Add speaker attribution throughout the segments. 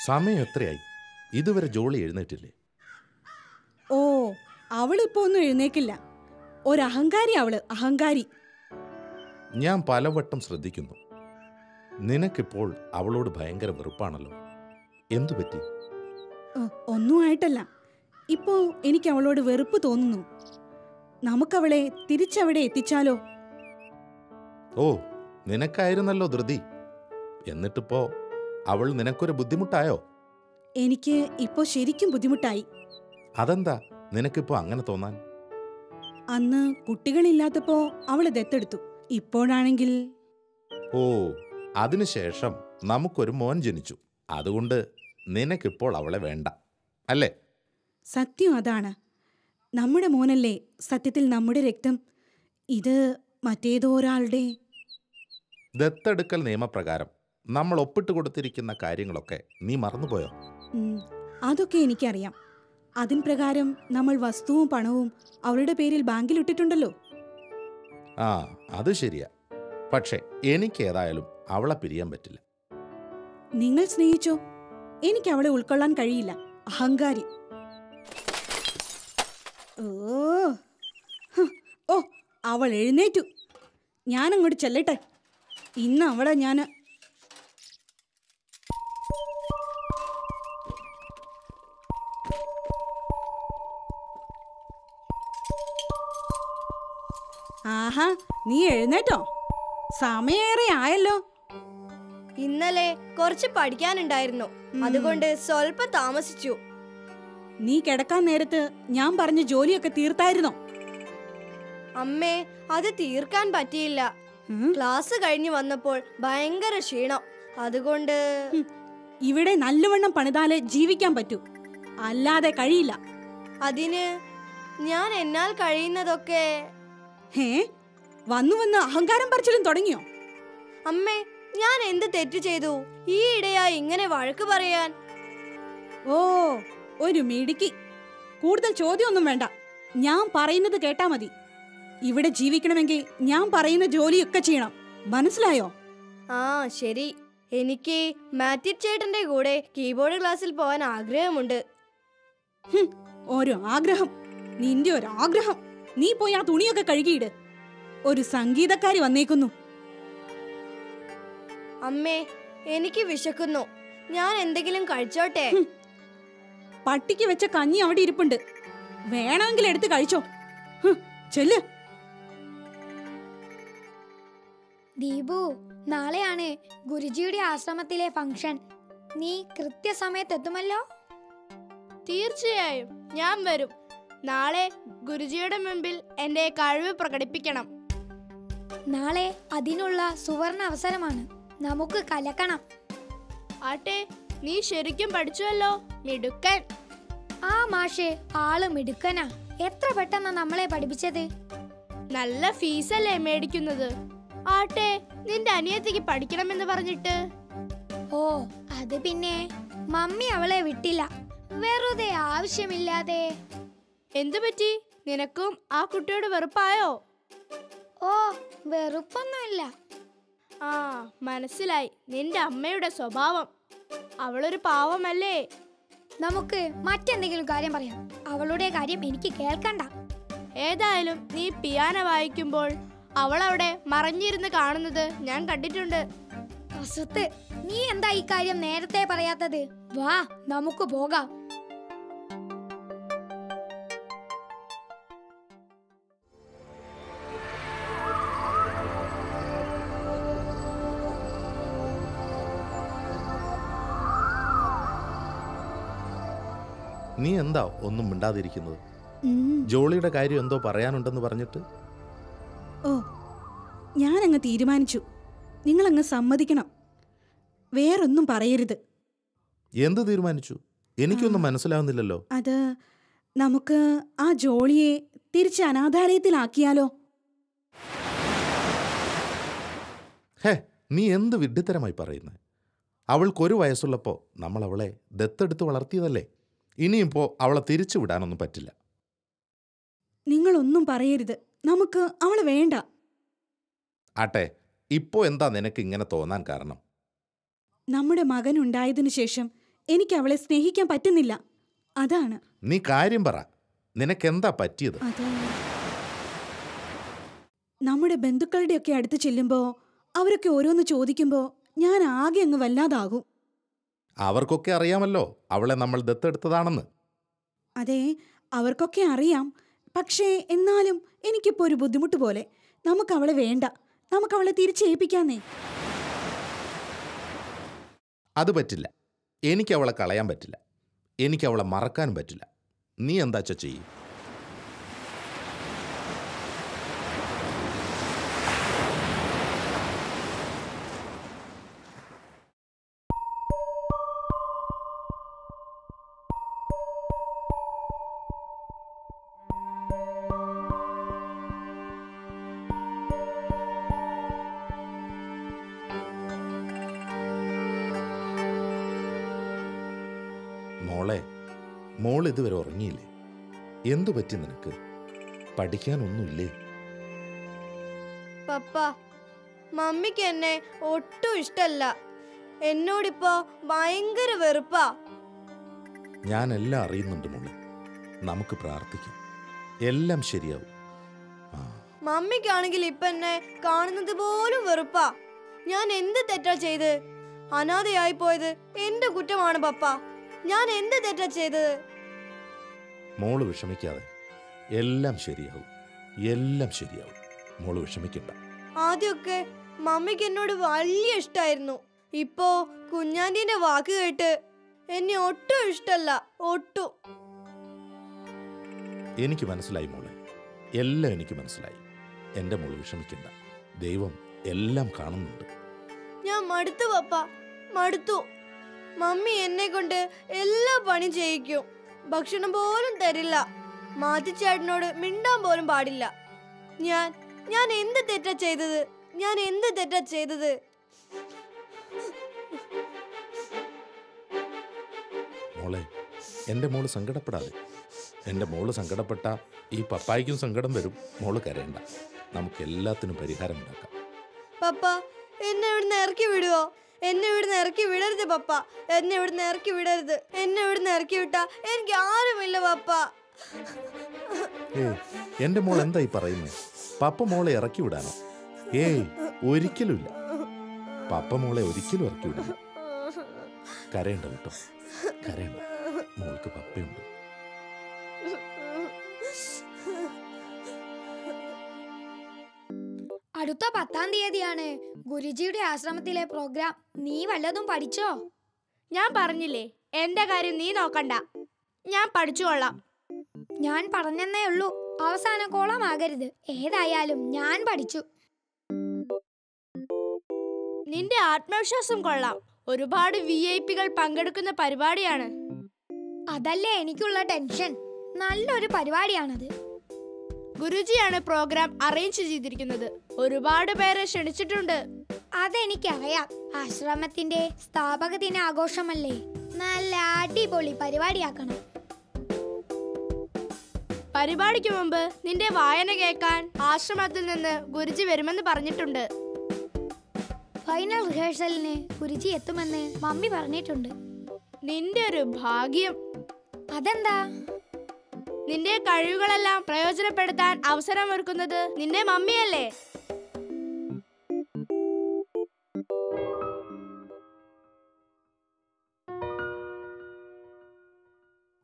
Speaker 1: സമയം എത്രയായി? ഇതുവരെ ജോളി എഴുന്നേറ്റില്ലേ?
Speaker 2: ഓ, അവളിപ്പോ ഒന്നും എഴുന്നേക്കില്ല. ഒരഹങ്കാരി അവള്, അഹങ്കാരി.
Speaker 1: ഞാൻ പലവട്ടം ശ്രദ്ധിക്കുന്നു. നിനക്കിപ്പോൾ അവളോട് ഭയങ്കര വെറുപ്പാണല്ലോ. എന്തു പറ്റി?
Speaker 2: ഒന്നും ആയിട്ടല്ല. ഇപ്പോ എനിക്ക് അവളോട് വെറുപ്പ് തോന്നുന്നു. നമുക്കവളെ തിരിച്ചവിടെ എത്തിച്ചാലോ?
Speaker 1: ഓ, നിനക്കായിരുന്നല്ലോ ധൃതി. എന്നിട്ടിപ്പോ അവൾ നിനക്കൊരു ബുദ്ധിമുട്ടായോ?
Speaker 2: എനിക്ക് ഇപ്പോ ശരിക്കും ബുദ്ധിമുട്ടായി.
Speaker 1: അതെന്താ നിനക്കിപ്പോ അങ്ങനെ തോന്നാൻ?
Speaker 2: അന്ന് കുട്ടികളില്ലാത്തപ്പോ അവള് ദത്തെടുത്തു. ഇപ്പോഴാണെങ്കിൽ
Speaker 1: ഓ, അതിനുശേഷം നമുക്കൊരു മോൻ ജനിച്ചു. അതുകൊണ്ട് നിനക്കിപ്പോൾ അവളെ വേണ്ട, അല്ലേ?
Speaker 2: സത്യം അതാണ്. നമ്മുടെ മോനല്ലേ സത്യത്തിൽ നമ്മുടെ രക്തം. ഇത് മറ്റേതോ ഒരാളുടെ.
Speaker 1: ദത്തെടുക്കൽ നിയമപ്രകാരം നമ്മൾ ഒപ്പിട്ട് കൊടുത്തിരിക്കുന്ന കാര്യങ്ങളൊക്കെ നീ മറന്നുപോയോ?
Speaker 2: അതൊക്കെ എനിക്കറിയാം. അതിൻ പ്രകാരം നമ്മൾ വസ്തുവും പണവും അവളുടെ പേരിൽ ബാങ്കിലിട്ടിട്ടുണ്ടല്ലോ.
Speaker 1: ആ, അത് ശരിയാ. പക്ഷേ എനിക്ക് ഏതായാലും അവളെ പിരിയാൻ പറ്റില്ല.
Speaker 2: നിങ്ങൾ സ്നേഹിച്ചോ, എനിക്ക് അവളെ ഉൾക്കൊള്ളാൻ കഴിയില്ല. അഹങ്കാരി. ഓ, അവൾ എഴുന്നേറ്റു. ഞാനങ്ങോട്ട് ചെല്ലട്ടെ. ഇന്ന് അവളെ ഞാൻ. ആഹാ, നീ എഴുന്നേറ്റോ? സമയേറെ ആയല്ലോ.
Speaker 3: ഇന്നലെ കുറച്ച് പഠിക്കാനുണ്ടായിരുന്നു, അതുകൊണ്ട് സ്വല്പം താമസിച്ചു.
Speaker 2: നീ കിടക്കാൻ നേരത്ത് ഞാൻ പറഞ്ഞ ജോലിയൊക്കെ തീർത്തായിരുന്നോ?
Speaker 3: അമ്മേ, അത് തീർക്കാൻ പറ്റിയില്ല. ക്ലാസ് കഴിഞ്ഞു വന്നപ്പോൾ ഭയങ്കര ക്ഷീണം, അതുകൊണ്ട്.
Speaker 2: ഇവിടെ നല്ലവണ്ണം പണിതാലേ ജീവിക്കാൻ പറ്റൂ, അല്ലാതെ കഴിയില്ല.
Speaker 3: അതിന് ഞാൻ എന്നാൽ കഴിയുന്നതൊക്കെ.
Speaker 2: വന്നു വന്ന് അഹങ്കാരം പറിച്ചിലും തുടങ്ങിയോ?
Speaker 3: അമ്മേ, ഞാൻ എന്ത് തെറ്റ് ചെയ്തു ഈ ഇടയായി ഇങ്ങനെ വഴക്ക് പറയാൻ?
Speaker 2: ഓ, ഒരു മിടുക്കി. കൂടുതൽ ചോദ്യമൊന്നും വേണ്ട, ഞാൻ പറയുന്നത് കേട്ടാ മതി. ഇവിടെ ജീവിക്കണമെങ്കിൽ ഞാൻ പറയുന്ന ജോലിയൊക്കെ ചെയ്യണം, മനസ്സിലായോ?
Speaker 3: ആ, ശരി. എനിക്ക് മാത്യു ചേട്ടന്റെ കൂടെ കീബോർഡ് ക്ലാസ്സിൽ പോകാൻ ആഗ്രഹമുണ്ട്.
Speaker 2: ഓരോ ആഗ്രഹം, നിന്റെ ഒരു ആഗ്രഹം. നീ പോയി ആ തുണിയൊക്കെ കഴുകിയിട്. ഒരു സംഗീതക്കാരി വന്നേക്കുന്നു.
Speaker 3: അമ്മേ, എനിക്ക് വിശക്കുന്നു. ഞാൻ എന്തെങ്കിലും കഴിച്ചോട്ടെ?
Speaker 2: പട്ടിക്ക് വെച്ച കഞ്ഞി അവിടെ ഇരിപ്പുണ്ട്, വേണമെങ്കിൽ എടുത്ത് കഴിച്ചോ. ചെല്ല്.
Speaker 4: ദീപു, നാളെയാണ് ഗുരുജിയുടെ ആശ്രമത്തിലെ ഫംഗ്ഷൻ. നീ കൃത്യസമയത്ത് എത്തുമല്ലോ?
Speaker 3: തീർച്ചയായും ഞാൻ വരും. നാളെ ഗുരുജിയുടെ മുമ്പിൽ എന്റെ കഴിവ് പ്രകടിപ്പിക്കണം.
Speaker 4: നാളെ അതിനുള്ള സുവർണ അവസരമാണ്. നമുക്ക് കലക്കണം.
Speaker 3: ആട്ടെ, നീ ശരിക്കും പഠിച്ചുവല്ലോ, മിടുക്കൻ.
Speaker 4: ആ മാഷേ, ആള് മിടുക്കനാ. എത്ര പെട്ടെന്ന് നമ്മളെ പഠിപ്പിച്ചത്.
Speaker 3: നല്ല ഫീസല്ലേ മേടിക്കുന്നത്. ആട്ടെ, നിന്റെ അനിയത്തിക്ക് പഠിക്കണമെന്ന് പറഞ്ഞിട്ട്.
Speaker 4: ഓ, അത് പിന്നെ മമ്മി അവളെ വിട്ടില്ല, വെറുതെ ആവശ്യമില്ലാതെ.
Speaker 3: എന്തു പറ്റി? നിനക്കും ആ കുട്ടിയോട് വെറുപ്പായോ?
Speaker 4: ഓ, വെറുപ്പൊന്നുമില്ല.
Speaker 3: ആ, മനസ്സിലായി നിന്റെ അമ്മയുടെ സ്വഭാവം. അവളൊരു പാവമല്ലേ.
Speaker 4: നമുക്ക് മറ്റെന്തെങ്കിലും കാര്യം പറയാം. അവളുടെ കാര്യം എനിക്ക് കേൾക്കണ്ട.
Speaker 3: ഏതായാലും നീ പിയാനോ വായിക്കുമ്പോൾ അവൾ അവിടെ മറഞ്ഞിരുന്ന് കാണുന്നത് ഞാൻ കണ്ടിട്ടുണ്ട്.
Speaker 4: അസുത്ത്, നീ എന്താ ഈ കാര്യം നേരത്തെ പറയാത്തത്? വാ, നമുക്ക് പോകാം.
Speaker 1: നീ എന്താ ഒന്നും മിണ്ടാതിരിക്കുന്നത്? ജോളിയുടെ കാര്യം എന്തോ പറയാനുണ്ടെന്ന് പറഞ്ഞിട്ട്.
Speaker 2: ഓ, ഞാനങ്ങ് തീരുമാനിച്ചു. നിങ്ങളങ്ങ് സമ്മതിക്കണം, വേറൊന്നും പറയരുത്.
Speaker 1: എന്ത് തീരുമാനിച്ചു? എനിക്കൊന്നും മനസ്സിലാവുന്നില്ലല്ലോ.
Speaker 2: അത് നമുക്ക് ആ ജോളിയെ തിരിച്ച് അനാഥാലയത്തിലാക്കിയാലോ?
Speaker 1: ഹേ, നീ എന്ത് വിഡ്ഢിത്തരമായി പറയുന്നത്? അവൾക്കൊരു വയസ്സുള്ളപ്പോൾ നമ്മൾ അവളെ ദത്തെടുത്ത് വളർത്തിയതല്ലേ. ഇനിയിപ്പോൾ അവളെ തിരിച്ചു വിടാനൊന്നും പറ്റില്ല.
Speaker 2: നിങ്ങളൊന്നും പറയരുത്. നമുക്ക് അവളെ വേണ്ട.
Speaker 1: ആട്ടെ, ഇപ്പോൾ എന്താ നിനക്ക് ഇങ്ങനെ തോന്നാൻ കാരണം?
Speaker 2: നമ്മുടെ മകൻ ഉണ്ടായതിനു ശേഷം എനിക്ക് അവളെ സ്നേഹിക്കാൻ പറ്റുന്നില്ല. അതാണ്.
Speaker 1: നീ കാര്യം പറ. നിനക്കെന്താ പറ്റിയത്?
Speaker 2: അത് നമ്മുടെ ബന്ധുക്കളുടെയൊക്കെ അടുത്ത് ചെല്ലുമ്പോൾ അവരൊക്കെ ഓരോന്ന് ചോദിക്കുമ്പോൾ ഞാൻ ആകെ അങ്ങ് വല്ലാതാകും.
Speaker 1: അവർക്കൊക്കെ അറിയാമല്ലോ അവളെ നമ്മൾ ദത്തെടുത്തതാണെന്ന്.
Speaker 2: അതെ, അവർക്കൊക്കെ അറിയാം. പക്ഷേ എന്നാലും എനിക്കിപ്പോൾ ഒരു ബുദ്ധിമുട്ട് പോലെ. നമുക്കവളെ വേണ്ട. നമുക്കവളെ തിരിച്ചേൽപ്പിക്കാന്നേ.
Speaker 1: അത് പറ്റില്ല. എനിക്കവളെ കളയാൻ പറ്റില്ല. എനിക്കവളെ മറക്കാനും പറ്റില്ല. നീ എന്താച്ചാ ചെയ്യും? മോൾ ഇതുവരെ ഉറങ്ങിയില്ലേ? എന്തു പറ്റി നിനക്ക്? പഠിക്കാനൊന്നുമില്ലേ?
Speaker 3: പപ്പ, മമ്മിക്ക് എന്നെ ഒട്ടും ഇഷ്ടല്ല. എന്നോടിപ്പോ ഭയങ്കര വെറുപ്പാ.
Speaker 1: ഞാൻ എല്ലാം അറിയുന്നുണ്ട് മോളെ. നമുക്ക് പ്രാർത്ഥിക്കാം, എല്ലാം ശരിയാവും.
Speaker 3: മമ്മിക്കാണെങ്കിൽ ഇപ്പൊ എന്നെ കാണുന്നത് പോലും വെറുപ്പാ. ഞാൻ എന്ത് തെറ്റാ ചെയ്ത്? അനാഥയായി പോയത് എന്റെ കുറ്റമാണ് പപ്പ. ഞാൻ എന്ത് തെറ്റാ ചെയ്തത്?
Speaker 1: മോള് വിഷമിക്കാതെ, എല്ലാം ശരിയാവും. എല്ലാം ശരിയാവും. മോള് വിഷമിക്കണ്ട.
Speaker 3: ആദ്യമൊക്കെ മമ്മിക്ക് എന്നോട് വലിയ ഇഷ്ടായിരുന്നു. ഇപ്പോ കുഞ്ഞാന്റിന്റെ വാക്ക് കേട്ട് എന്നെ ഒട്ടും ഇഷ്ടല്ല. ഒട്ടും.
Speaker 1: എനിക്ക് മനസ്സിലായി മോളെ, എല്ലാം എനിക്ക് മനസ്സിലായി. എന്റെ മോള് വിഷമിക്കണ്ട. ദൈവം എല്ലാം കാണുന്നുണ്ട്.
Speaker 3: ഞാൻ മടുത്തു പപ്പ, മടുത്തു. മമ്മി എന്നെ കൊണ്ട് എല്ലാ പണി ചെയ്യിക്കും. ഭക്ഷണം പോലും തരില്ല. മാറ്റിച്ചേട്ടനോട് മിണ്ടാൻ പോലും പാടില്ല. ഞാൻ എന്ത് തെറ്റാ ചെയ്തത്? ഞാൻ എന്ത് തെറ്റാ ചെയ്തത്?
Speaker 1: മോളെ, എൻ്റെ മോള് സങ്കടപ്പെടാതെ. എൻ്റെ മോള് സങ്കടപ്പെട്ട ഈ പപ്പായ്ക്കും സങ്കടം വരും. മോള് കരയണ്ട. നമുക്ക് എല്ലാത്തിനും പരിഹാരം ഉണ്ടാക്കാം.
Speaker 3: പപ്പ, എന്നെ ഇവിടുന്ന് ഇറക്കി വിടുവോ? എന്നെ ഇവിടുന്ന് ഇറക്കി വിടരുത് പപ്പ. എന്നെ ഇവിടുന്ന് ഇറക്കി വിടരുത്. എന്നെ ഇവിടുന്ന് ഇറക്കി വിട്ടാ എനിക്ക് ആരുമില്ല പപ്പ.
Speaker 1: എൻ്റെ മോൾ എന്തായി പറയുന്നത്? പപ്പ മോളെ ഇറക്കി വിടാനോ? ഏയ്, ഒരിക്കലുമില്ല. പപ്പ മോളെ ഒരിക്കലും ഇറക്കി വിടില്ല. കരയണ്ട കേട്ടോ, കരയണ്ട. മോൾക്ക് പപ്പയുണ്ട്.
Speaker 4: അടുത്ത 10-ാം തീയതിയാണ് ഗുരുജിയുടെ ആശ്രമത്തിലെ പ്രോഗ്രാം. നീ വല്ലതും പഠിച്ചോ?
Speaker 3: ഞാൻ പറഞ്ഞില്ലേ, എന്റെ കാര്യം നീ നോക്കണ്ട. ഞാൻ പഠിച്ചുകൊള്ളാം.
Speaker 4: ഞാൻ പറഞ്ഞെന്നേ ഉള്ളൂ. അവസാന കോളമാകരുത്. ഏതായാലും ഞാൻ പഠിച്ചു.
Speaker 3: നിന്റെ ആത്മവിശ്വാസം കൊള്ളാം. ഒരുപാട് VIP-കൾ പങ്കെടുക്കുന്ന പരിപാടിയാണ്.
Speaker 4: അതല്ലേ എനിക്കുള്ള ടെൻഷൻ. നല്ലൊരു പരിപാടിയാണത്.
Speaker 3: ഗുരുജിയാണ് പ്രോഗ്രാം അറേഞ്ച് ചെയ്തിരിക്കുന്നത്. ഒരുപാട് പേരെ ക്ഷണിച്ചിട്ടുണ്ട്.
Speaker 4: അതെനിക്കറിയാം. ആശ്രമത്തിന്റെ സ്ഥാപക ദിന ആഘോഷമല്ലേ. നല്ല അടിപൊളി പരിപാടിയാക്കണം.
Speaker 3: പരിപാടിക്ക് മുമ്പ് നിന്റെ വായന കേൾക്കാൻ ആശ്രമത്തിൽ നിന്ന് ഗുരുജി വരുമെന്ന് പറഞ്ഞിട്ടുണ്ട്.
Speaker 4: ഫൈനൽ റിഹേഴ്സലിന് ഗുരുജി എത്തുമെന്ന് മമ്മി പറഞ്ഞിട്ടുണ്ട്.
Speaker 3: നിന്റെ ഒരു ഭാഗ്യം.
Speaker 4: അതെന്താ?
Speaker 3: നിന്റെ കഴിവുകളെല്ലാം പ്രയോജനപ്പെടുത്താൻ അവസരമൊരുക്കുന്നത് നിന്റെ മമ്മിയല്ലേ?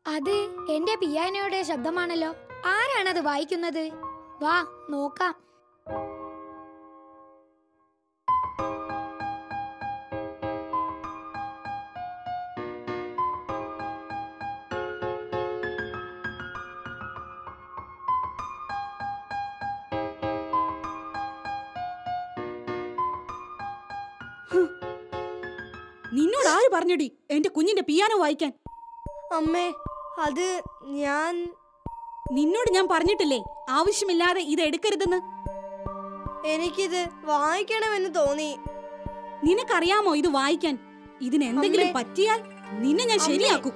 Speaker 4: അത് എന്റെ പിയാനോയുടെ ശബ്ദമാണല്ലോ. ആരാണത് വായിക്കുന്നത്? വാ നോക്കാം.
Speaker 2: നിന്നോട് ആര് പറഞ്ഞടി എന്റെ കുഞ്ഞിന്റെ പിയാനോ വായിക്കാൻ?
Speaker 3: അമ്മേ അത് ഞാൻ
Speaker 2: നിന്നോട് ഞാൻ പറഞ്ഞിട്ടില്ലേ ആവശ്യമില്ലാതെ ഇത് എടുക്കരുതെന്ന്.
Speaker 3: എനിക്കിത് വായിക്കണമെന്ന് തോന്നി.
Speaker 2: നിനക്കറിയാമോ ഇത് വായിക്കാൻ? ഇതിന് എന്തെങ്കിലും
Speaker 3: അമ്മേ.
Speaker 2: പറ്റിയാൽ നിന്നെ ഞാൻ
Speaker 3: അമ്മേ.
Speaker 2: ശരിയാക്കും.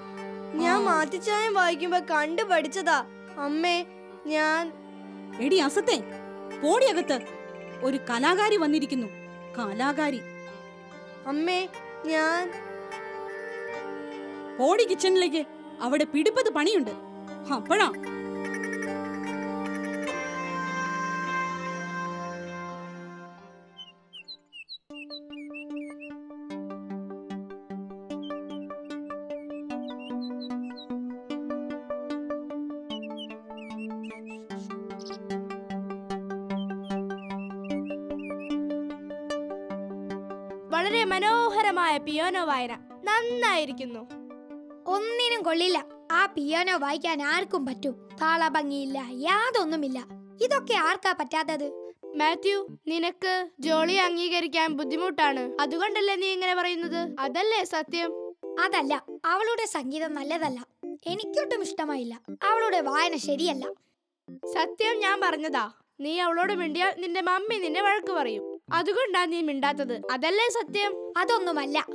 Speaker 3: ഞാൻ
Speaker 2: ആ.
Speaker 3: മാത്തിച്ചായം വായിക്കുമ്പോ കണ്ടു പഠിച്ചതാ അമ്മേ. ഞാൻ
Speaker 2: എടി അസത്തെ, പോടി അകത്ത്. ഒരു കലാകാരി വന്നിരിക്കുന്നു. കലാകാരി.
Speaker 3: അമ്മേ ഞാൻ
Speaker 2: പോടി കിച്ചണിലേക്ക്. അവിടെ പിടിപ്പത് പണിയുണ്ട്. അപ്പഴാ
Speaker 3: വളരെ മനോഹരമായ പിയാനോ വായന. നന്നായിരിക്കുന്നു.
Speaker 4: ഒന്നിനും കൊള്ളില്ല. ആ പിയാനോ വായിക്കാൻ ആർക്കും പറ്റും. താളഭംഗിയില്ല, യാതൊന്നുമില്ല. ഇതൊക്കെ ആർക്കാ പറ്റാത്തത്?
Speaker 3: മാത്യു, നിനക്ക് ജോളിയെ അംഗീകരിക്കാൻ ബുദ്ധിമുട്ടാണ്. അതുകൊണ്ടല്ലേ നീ ഇങ്ങനെ പറയുന്നത്? അതല്ലേ സത്യം?
Speaker 4: അതല്ല, അവളുടെ സംഗീതം നല്ലതല്ല. എനിക്കൊട്ടും ഇഷ്ടമായില്ല. അവളുടെ വായന ശരിയല്ല.
Speaker 3: സത്യം ഞാൻ പറഞ്ഞതാ. നീ അവളോട് മിണ്ടിയാൽ നിന്റെ മമ്മി നിന്നെ വഴക്ക് പറയും. അതുകൊണ്ടാ നീ മിണ്ടാത്തത്. അതല്ലേ സത്യം?
Speaker 4: അതൊന്നുമല്ല.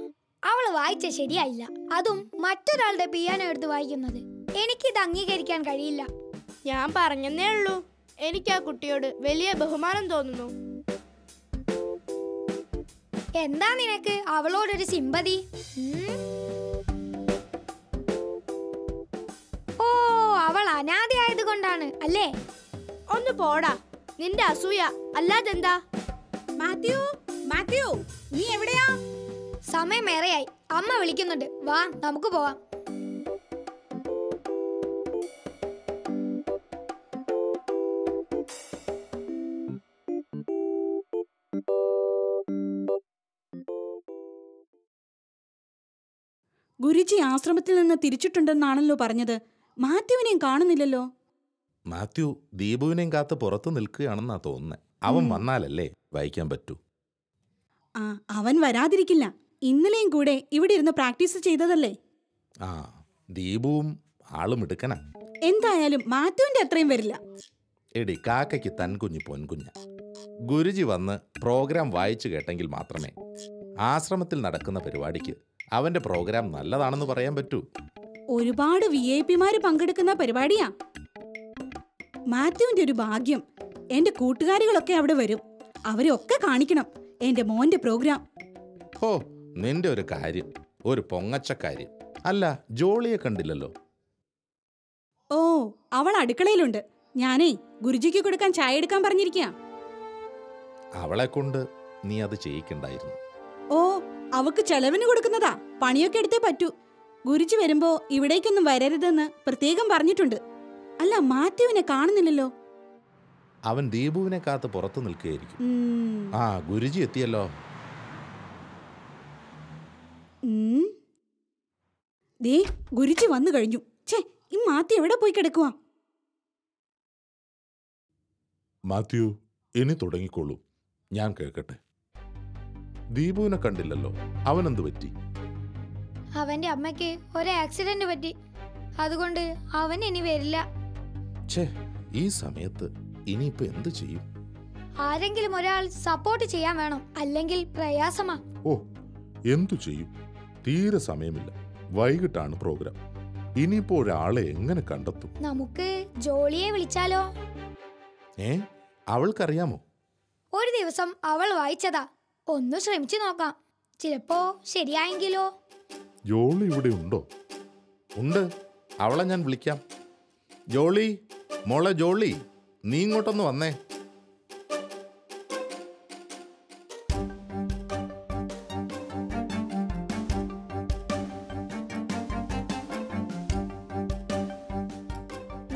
Speaker 4: അവൾ വായിച്ച ശരിയായില്ല. അതും മറ്റൊരാളുടെ പിയാനോ എടുത്ത് വായിക്കുന്നത്. എനിക്കിത് അംഗീകരിക്കാൻ കഴിയില്ല.
Speaker 3: ഞാൻ പറഞ്ഞെന്നേ ഉള്ളൂ. എനിക്ക് ആ കുട്ടിയോട് വലിയ ബഹുമാനം തോന്നുന്നു.
Speaker 4: എന്താ നിനക്ക് അവളോടൊരു സിമ്പതി? ഓ, അവൾ അനാഥയായത് കൊണ്ടാണ് അല്ലേ?
Speaker 3: ഒന്ന് പോടാ, നിന്റെ അസൂയ അല്ലാതെന്താ?
Speaker 2: മാത്യു, മാത്യു, നീ എവിടെയാ?
Speaker 4: സമയമേറെയായി. അമ്മ വിളിക്കുന്നുണ്ട്. വാ, നമുക്ക് പോവാം.
Speaker 2: ഗുരുജി ആശ്രമത്തിൽ നിന്ന് തിരിച്ചിട്ടുണ്ടെന്നാണല്ലോ പറഞ്ഞത്. മാത്യുവിനെയും കാണുന്നില്ലല്ലോ.
Speaker 1: മാത്യു ദീപുവിനെയും കാത്ത് പുറത്തു നിൽക്കുകയാണെന്നാ തോന്നുന്നത്. അവൻ വന്നാലല്ലേ വായിക്കാൻ പറ്റൂ.
Speaker 2: ആ, അവൻ വരാതിരിക്കില്ല. ഇന്നലെയും കൂടെ ഇവിടെ ഇരുന്ന് പ്രാക്ടീസ് ചെയ്തതല്ലേ.
Speaker 1: ആ, ദീപുവും ആളും എടുക്കനാ.
Speaker 2: എന്തായാലും മാത്യുവിന്റെ അത്രയും വരില്ല.
Speaker 1: എടി കാക്കയ്ക്ക് തൻകുഞ്ഞി പൊൻകുഞ്ഞ. ഗുരുജി വന്ന് പ്രോഗ്രാം വായിച്ചു കേട്ടെങ്കിൽ മാത്രമേ ആശ്രമത്തിൽ നടക്കുന്ന പരിപാടിക്ക് അവന്റെ പ്രോഗ്രാം നല്ലതാണെന്ന് പറയാൻ പറ്റൂ.
Speaker 2: ഒരുപാട് VIP-മാര് പങ്കെടുക്കുന്ന പരിപാടിയാ. മാത്യുവിന്റെ ഒരു ഭാഗ്യം. എന്റെ കൂട്ടുകാരികളൊക്കെ അവിടെ വരും. അവരെയൊക്കെ കാണിക്കണം എന്റെ മോന്റെ പ്രോഗ്രാം.
Speaker 1: ഹോ, നിന്റെ ഒരു കാര്യം, ഒരു പൊങ്ങച്ചക്കാര്യം. അല്ല, ജോളിയെ കണ്ടില്ലല്ലോ.
Speaker 2: ഓ, അവൾ അടുക്കളയിലുണ്ട്. ഞാനേ ഗുരുജിക്ക് കൊടുക്കാൻ ചായ എടുക്കാൻ പറഞ്ഞിരിക്കുക.
Speaker 1: അവളെ കൊണ്ട് നീ അത് ചെയ്യിക്കണ്ടായിരുന്നു.
Speaker 2: ഓ, അവക്ക് ചെലവിന് കൊടുക്കുന്നതാ. പണിയൊക്കെ എടുത്തേ പറ്റൂ. ഗുരുജി വരുമ്പോ ഇവിടേക്കൊന്നും വരരുതെന്ന് പ്രത്യേകം പറഞ്ഞിട്ടുണ്ട്. അല്ല, മാത്യുവിനെ കാണുന്നില്ലല്ലോ.
Speaker 1: അവൻ ദീപുവിനെ കാത്ത് പുറത്തു നിൽക്കുകയായിരിക്കും. ആ, ഗുരുജി എത്തിയല്ലോ.
Speaker 2: ദേ, ഗുരുജി വന്നു കഴിഞ്ഞു. ഛേ, ഈ മാത്യു എവിടെ പോയി കിടക്കുവാ?
Speaker 1: മാത്യു, ഇനി തുടങ്ങിക്കോളൂ, ഞാൻ കേൾക്കട്ടെ. ദീപുവിനെ കണ്ടില്ലല്ലോ, അവനെന്ത് പറ്റി?
Speaker 4: അവന്റെ അമ്മയ്ക്ക് ഒരു ആക്സിഡന്റ് പറ്റി. അതുകൊണ്ട് അവൻ ഇനി വരില്ല.
Speaker 1: ഛേ, ഈ സമയത്ത് ഇനിയിപ്പോ എന്ത് ചെയ്യും?
Speaker 4: ആരെങ്കിലും ഒരാൾ സപ്പോർട്ട് ചെയ്യാൻ വേണം. അല്ലെങ്കിൽ പ്രയാസമാ.
Speaker 1: ഓ, എന്തു ചെയ്യും? തീരെ സമയമില്ല. വൈകിട്ടാണ് പ്രോഗ്രാം. ഇനിയിപ്പോ ഒരാളെ എങ്ങനെ കണ്ടെത്തും?
Speaker 4: നമുക്ക് ജോളിയെ വിളിച്ചാലോ?
Speaker 1: അവൾക്കറിയാമോ?
Speaker 4: ഒരു ദിവസം അവൾ വായിച്ചതാ. ഒന്ന് ശ്രമിച്ചു നോക്കാം. ചിലപ്പോ ശരിയായെങ്കിലോ?
Speaker 1: ജോളി ഇവിടെ ഉണ്ടോ? ഉണ്ട്, അവളെ ഞാൻ വിളിക്കാം. ജോളി, മോളെ ജോളി, നീ ഇങ്ങോട്ടൊന്ന് വന്നേ.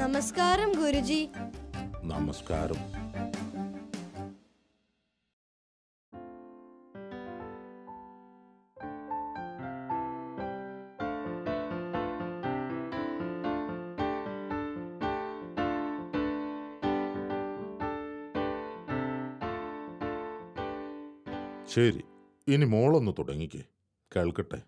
Speaker 3: നമസ്കാരം ഗുരുജി.
Speaker 1: നമസ്കാരം. ശരി, ഇനി മോളൊന്ന് തുടങ്ങിക്കേ, കേൾക്കട്ടെ.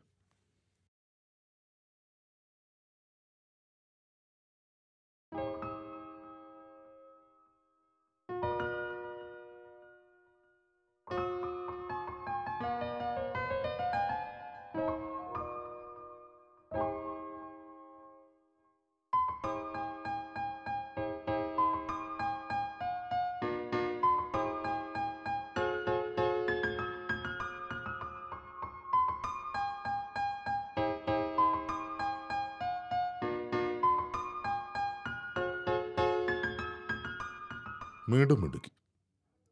Speaker 1: മിടുമിടുക്കി.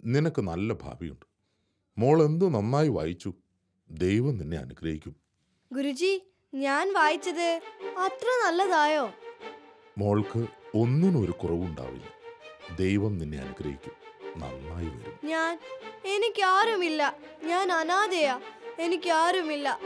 Speaker 1: നിനക്ക് നല്ല ഭാവിയുണ്ട്. മോൾ എന്തു നന്നായി വായിച്ചു. ദൈവം നിന്നെ അനുഗ്രഹിക്കും.
Speaker 3: ഗുരുജി, ഞാൻ വായിച്ചത് അത്ര നല്ലതായോ?
Speaker 1: മോൾക്ക് ഒന്നിനും ഒരു കുറവുണ്ടാവില്ല. ദൈവം നിന്നെ അനുഗ്രഹിക്കും. നന്നായി വരും.
Speaker 3: എനിക്കാരുമില്ല. ഞാൻ അനാഥയാ. എനിക്കാരുമില്ല.